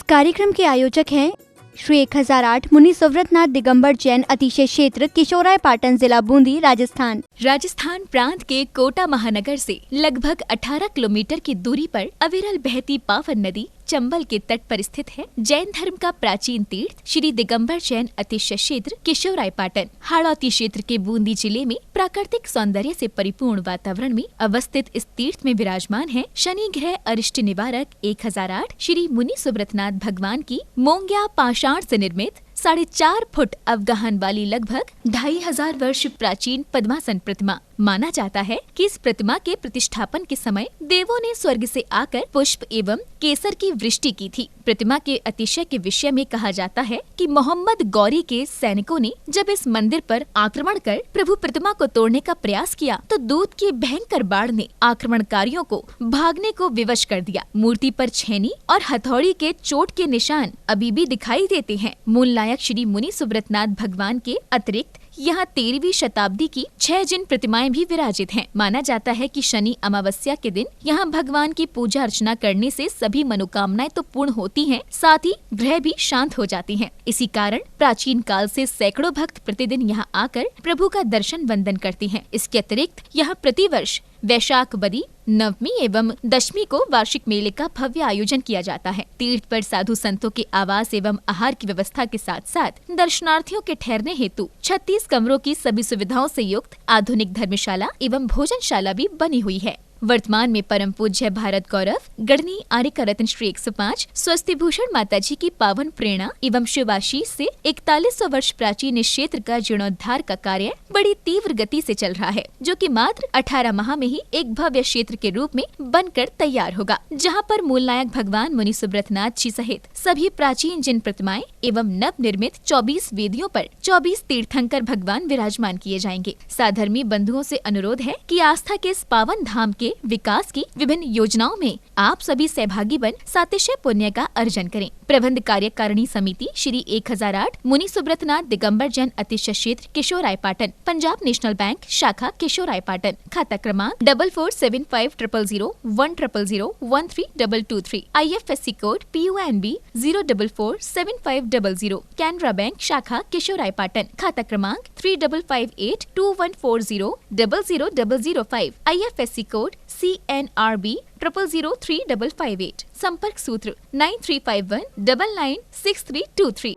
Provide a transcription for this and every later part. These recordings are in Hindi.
कार्यक्रम के आयोजक हैं श्री 1008 मुनि सुव्रतनाथ दिगंबर जैन अतिशय क्षेत्र किशोराय पाटन जिला बूंदी राजस्थान। राजस्थान प्रांत के कोटा महानगर से लगभग 18 किलोमीटर की दूरी पर अविरल बहती पावन नदी चंबल के तट पर स्थित है। जैन धर्म का प्राचीन तीर्थ श्री दिगंबर जैन अतिशय क्षेत्र किशोराय पाटन हाड़ौती क्षेत्र के बूंदी जिले में प्राकृतिक सौंदर्य से परिपूर्ण वातावरण में अवस्थित इस तीर्थ में विराजमान है शनि ग्रह अरिष्ट निवारक 1008 श्री मुनि सुव्रतनाथ भगवान की मोंग्या पाषाण से निर्मित 4.5 फुट अवगाहन वाली लगभग 2500 वर्ष प्राचीन पद्मासन प्रतिमा। माना जाता है कि इस प्रतिमा के प्रतिष्ठापन के समय देवों ने स्वर्ग से आकर पुष्प एवं केसर की वृष्टि की थी। प्रतिमा के अतिशय के विषय में कहा जाता है कि मोहम्मद गौरी के सैनिकों ने जब इस मंदिर पर आक्रमण कर प्रभु प्रतिमा को तोड़ने का प्रयास किया तो दूत की भयंकर बाढ़ ने आक्रमणकारियों को भागने को विवश कर दिया। मूर्ति पर छेनी और हथौड़ी के चोट के निशान अभी भी दिखाई देते हैं। मूल नायक श्री मुनि सुव्रतनाथ भगवान के अतिरिक्त यहाँ 13वीं शताब्दी की 6 जिन प्रतिमाएं भी विराजित हैं। माना जाता है कि शनि अमावस्या के दिन यहाँ भगवान की पूजा अर्चना करने से सभी मनोकामनाएं तो पूर्ण होती हैं, साथ ही ग्रह भी शांत हो जाती हैं। इसी कारण प्राचीन काल से सैकड़ों भक्त प्रतिदिन यहाँ आकर प्रभु का दर्शन वंदन करते हैं। इसके अतिरिक्त यहाँ प्रतिवर्ष वैशाख बदी नवमी एवं दशमी को वार्षिक मेले का भव्य आयोजन किया जाता है। तीर्थ पर साधु संतों के आवास एवं आहार की व्यवस्था के साथ साथ दर्शनार्थियों के ठहरने हेतु 36 कमरों की सभी सुविधाओं से युक्त आधुनिक धर्मशाला एवं भोजनशाला भी बनी हुई है। वर्तमान में परम पूज्य भारत गौरव गढ़नी आर्य रत्न श्री 105 स्वस्ति भूषण माता जी की पावन प्रेरणा एवं शिवाशीष से 4100 वर्ष प्राचीन इस क्षेत्र का जीर्णोद्धार का कार्य बड़ी तीव्र गति से चल रहा है, जो कि मात्र 18 माह में ही एक भव्य क्षेत्र के रूप में बनकर तैयार होगा, जहां पर मूल नायक भगवान मुनि सुव्रतनाथ जी सहित सभी प्राचीन जिन प्रतिमाएं एवं नव निर्मित 24 वेदियों पर 24 तीर्थंकर भगवान विराजमान किए जाएंगे। साधर्मी बंधुओं से अनुरोध है कि आस्था के इस पावन धाम के विकास की विभिन्न योजनाओं में आप सभी सहभागी बन सातिशय पुण्य का अर्जन करें। प्रबंध कार्यकारिणी समिति श्री 1008 मुनि सुव्रतनाथ दिगंबर जैन अतिशय क्षेत्र किशोराय पाटन, पंजाब नेशनल बैंक शाखा किशोराय पाटन, खाता क्रमांक 4475001000132223, IFSC code PUNB 0447500, Canara bank शाखा किशोराय पाटन, खाता क्रमांक 358214000005, IFSC कोड CNRB 000358, संपर्क सूत्र 9351996323।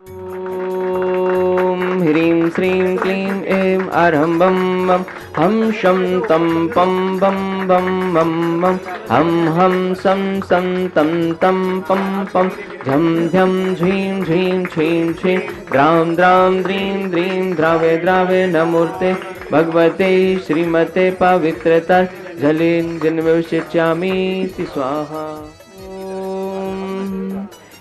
ओम ह्रीं श्रीं क्लीं ऐं अरहं बम बम हम शं तं पं बम बम बम बम हम सं सं तं तं पं पं झं झं झीं झीं छीं छीं द्रां द्रां द्रीं द्रीं द्रावे द्रावे नमोर्ते भगवते श्रीमते पवित्रता जलेन जन्मविशिष्यामीति स्वाहा।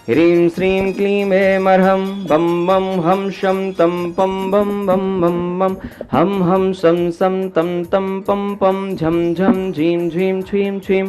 ह्रीं श्रीं क्लीं ऐं अरहं बम बम हम शं तं पं बम बम बम बम हम सं सं तं तं पं पं झं झं झीं झीं छीं छीं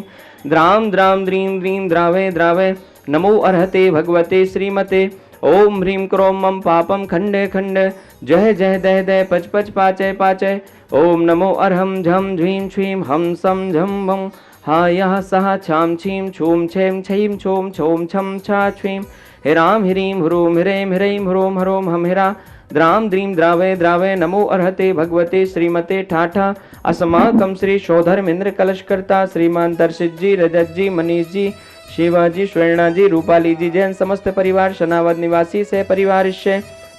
द्रां द्रां द्रीं द्रीं द्रावे द्रावे नमो अर्हते भगवते श्रीमते। ओम ह्रीं क्रों मम पापम खंडे खंडे जय जय दय दय पच पच पाचय पाचय। ओम नमो अर्हं झं झीं छीं हम सं झं भं हा यः सः छां छीं छूं छें छीं छूं छौं छं छा छीं हिरां ह्रीं ह्रूं ह्रें ह्रैं ह्रों ह्रों हम हिरा द्रां द्रीं द्रावे द्रावे नमो अर्हते भगवते श्रीमते ठाठा। अस्माकं श्री शोधर्मेंद्र कलशकर्ता श्रीमान दर्शित जी, रजत जी, मनीष जी, शिवाजी, स्वर्णा जी, रूपाली जी जैन समस्त परिवार, शनावद निवासी से परिवार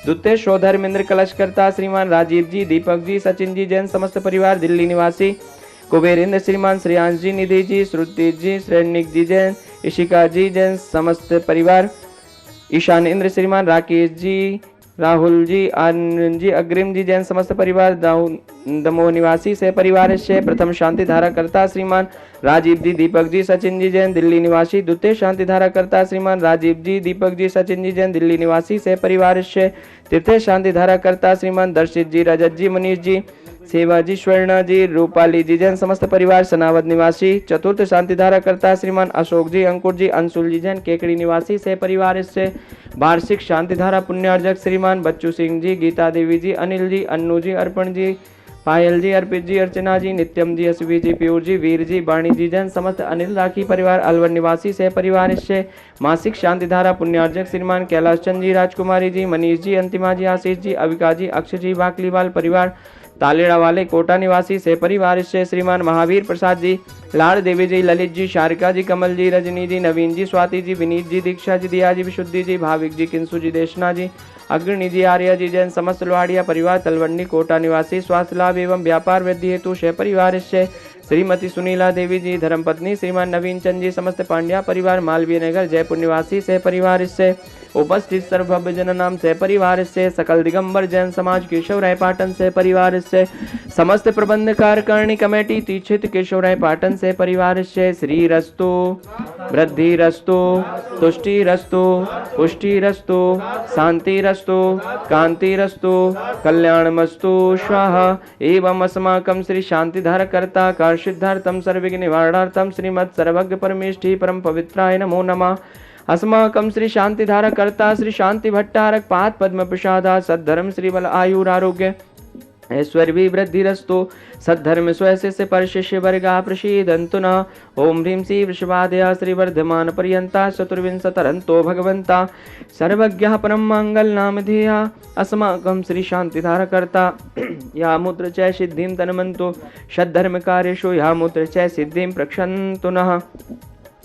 द्वितीय शोधर्मेंद्र कलशकर्ता श्रीमान राजीव जी, दीपक जी, सचिन जी जैन समस्त परिवार, दिल्ली निवासी कुबेरेंद्र श्रीमान, श्रेयांश जी, निधि जी, श्रुति जी, श्रेणिक जी जैन, इशिका जी जैन समस्त परिवार, ईशानेंद्र श्रीमान, राकेश जी, राहुल जी, आनंद जी, अग्रिम जी जैन समस्त परिवार, दमोह निवासी से परिवार से प्रथम शांति धारा करता श्रीमान राजीव जी, दीपक जी, सचिन जी जैन, दिल्ली निवासी द्वितीय शांति धारा करता श्रीमान राजीव जी, दीपक जी, सचिन जी जैन, दिल्ली निवासी से परिवार से तृतीय शांति धारा करता श्रीमान दर्शित जी, रजत जी, मनीष जी, सेवाजी, स्वर्णा जी, रूपाली जी जैन समस्त परिवार, सनावद निवासी चतुर्थ शांति धारा करता श्रीमान अशोक जी, अंकुर जी, अंशुल जी जैन, केकड़ी निवासी से परिवार से वार्षिक शांति धारा पुण्यार्जक श्रीमान बच्चू सिंह जी, गीता देवी जी, अनिल जी, अन्नू जी, अर्पण जी, पायल जी, अर्पित जी, अर्चना जी, नित्यम जी, असवी जी, पीयूष जी, वीर जी, वाणी जी, जैन समस्त अनिल राखी परिवार, अलवर निवासी सह परिवार इससे मासिक शांति धारा पुण्यार्जक श्रीमान कैलाश चंद जी, राजकुमारी जी, मनीष जी, अंतिमा जी, आशीष जी, अविका जी, अक्षय जी, बाकलीवाल परिवार, तालेड़ा वाले कोटा निवासी से परिवार इससे श्रीमान महावीर प्रसाद जी, लाड़ देवी जी, ललित जी, शारिका जी, कमल जी, रजनी जी, नवीन जी, स्वाति जी, विनीत जी, दीक्षा जी, दिया जी, विशुद्धि जी, भाविक जी, किंसु जी, देशना जी, अग्रणी जी, आर्य जी, जैन समस्त लोहाड़िया परिवार, तलवंडी कोटा निवासी स्वास्थ्य लाभ एवं व्यापार वृद्धि हेतु शह परिवार इससे श्रीमती सुनीला देवी जी, धर्मपत्नी श्रीमान नवीन चंद जी, समस्त पांड्या परिवार, मालवीय नगर जयपुर निवासी सह परिवार इससे उपस्थित सर्वभव्य जन नाम से परिवार से सकल दिगंबर जैन समाज केशव राय पाटन से परिवार से समस्त प्रबंध कार्यकारिणी कमेटी तीक्षित केशव राय पाटन से परिवार से श्री रस्तु वृद्धि रस्तु तुष्टि रस्तु पुष्टि रस्तु शांति रस्तु कांति रस्तु कल्याणमस्तु स्वाहा एवं अस्माकं श्री शांतिधार कर्ता कार्षिद्धार्थम सर्वविघ्न निवारणार्थम श्रीमत् सर्वज्ञ परमेष्ठी परम पवित्राय नमो नमः। अस्माकं श्री शांतिधारा कर्ता श्री शांति भट्टारक पाद पद्म प्रसादा सद्धर्म श्री बल आयुर आरोग्य ऐश्वर्य वृद्धिरस्तु सद्धर्म स्वस्य परशिष्य वर्गा प्रसीदन्तु नः। ओम ह्रीं श्री वृषभादया श्री वर्धमान पर्यंता चतुर्विंशतरन्तो भगवन्ता सर्वज्ञः परम मंगल नामधेया अस्माकं श्री शांतिधारा कर्ता या मुद्र च सिद्धिं तन्मन्तो सद्धर्म कार्येषु या मुद्र च सिद्धिं प्रक्षन्तु नः।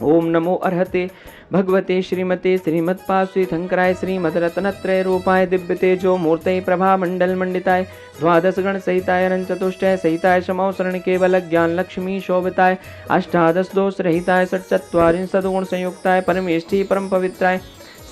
ओम नमो अर्हते भगवते श्रीमते श्रीमत्पार्श्वे शंकराय श्रीमद्रत्नत्रय रूपाय दिव्य तेजो मूर्तये प्रभा मंडल मंडिताय द्वादश गण सहिताय अनंत चतुष्टय सहिताय समौ शरण केवल ज्ञान लक्ष्मी शोभिताय अष्टादश दोष रहिताय षट्चत्वारिंशत् गुण संयुक्ताय परमेष्ठी परम पवित्राय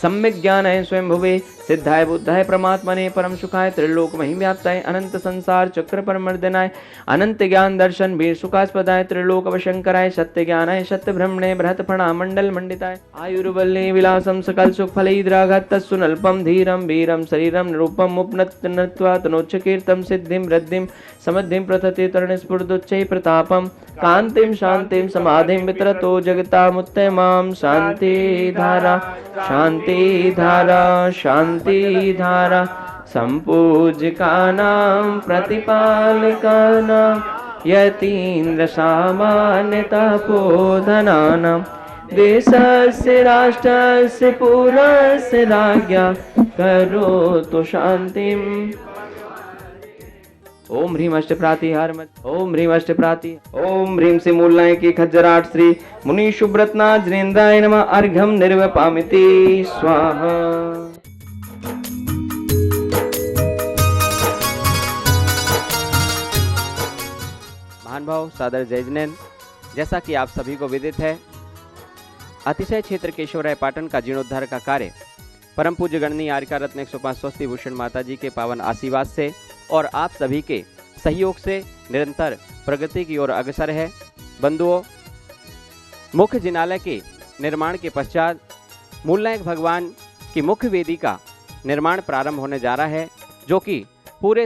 सम्यक ज्ञानाय स्वयं भुवे सिद्धाय बुद्धाय परमात्मने परम सुखाय त्रिलोक महिव्याप्ताय अनंत संसार चक्र परमर्दनाय अनंत ज्ञान दर्शन वीर सुखास्पदाय त्रिलोक वशंकराय सत्य ज्ञानाय सत्य ब्रह्मणे बृहत फणा मंडल मंडिताय आयुर्बल्ले विलासम सकल सुख फलैद्राघात तत्सुनल्पम धीरम वीरम शरीरम निरूपम उपनत नत्वा तनोच्चकीर्तम सिद्धिम वृद्धिम समद्धिम प्रथते तरण स्फुर्दुच्चै प्रतापम कांतिम शांतिम समाधिम वितरतो जगतामुत्तमां शांति धारा शांति धारा संपूज्यकानां प्रतिपालकानां यतीन्द्र सामान्यतः पोधनानां देशस्य राष्ट्रस्य पुरस्य राज्ञा करोतु शांतिम्। ओम ह्रीं अष्टप्राति ओम ह्रीं अष्टप्राति ओम ह्रीं से मूलनाय की खज्जराट श्री मुनि सुब्रतनाथ जनेन्द्राय नमः अर्घ्यम निर्वपामिति स्वाहा। महानुभाव सादर जय जिनेन्द्र, जैसा कि आप सभी को विदित है, अतिशय क्षेत्र केशवराय पाटन का जीर्णोद्धार का कार्य परम पूज्य गणनीय आर्यका रत्न 105 स्वस्ति भूषण माता जी के पावन आशीर्वाद से और आप सभी के सहयोग से निरंतर प्रगति की ओर अग्रसर है। बंधुओं, मुख्य जिनालय के निर्माण के पश्चात मूलनायक भगवान की मुख्य वेदी का निर्माण प्रारंभ होने जा रहा है, जो कि पूरे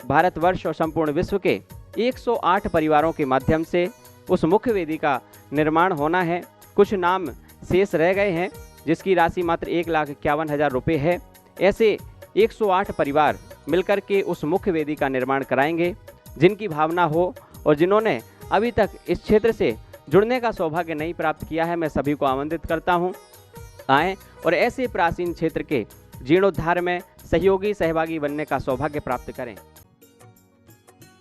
भारतवर्ष और संपूर्ण विश्व के 108 परिवारों के माध्यम से उस मुख्य वेदी का निर्माण होना है। कुछ नाम शेष रह गए हैं, जिसकी राशि मात्र 1,51,000 रुपये है। ऐसे 108 परिवार मिलकर के उस मुख्य वेदी का निर्माण कराएंगे। जिनकी भावना हो और जिन्होंने अभी तक इस क्षेत्र से जुड़ने का सौभाग्य नहीं प्राप्त किया है, मैं सभी को आमंत्रित करता हूं, आएँ और ऐसे प्राचीन क्षेत्र के जीर्णोद्धार में सहभागी बनने का सौभाग्य प्राप्त करें।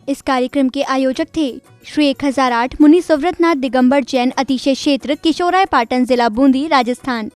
इस कार्यक्रम के आयोजक थे श्री 1008 मुनि सुव्रतनाथ दिगंबर जैन अतिशय क्षेत्र किशोराय पाटन जिला बूंदी राजस्थान।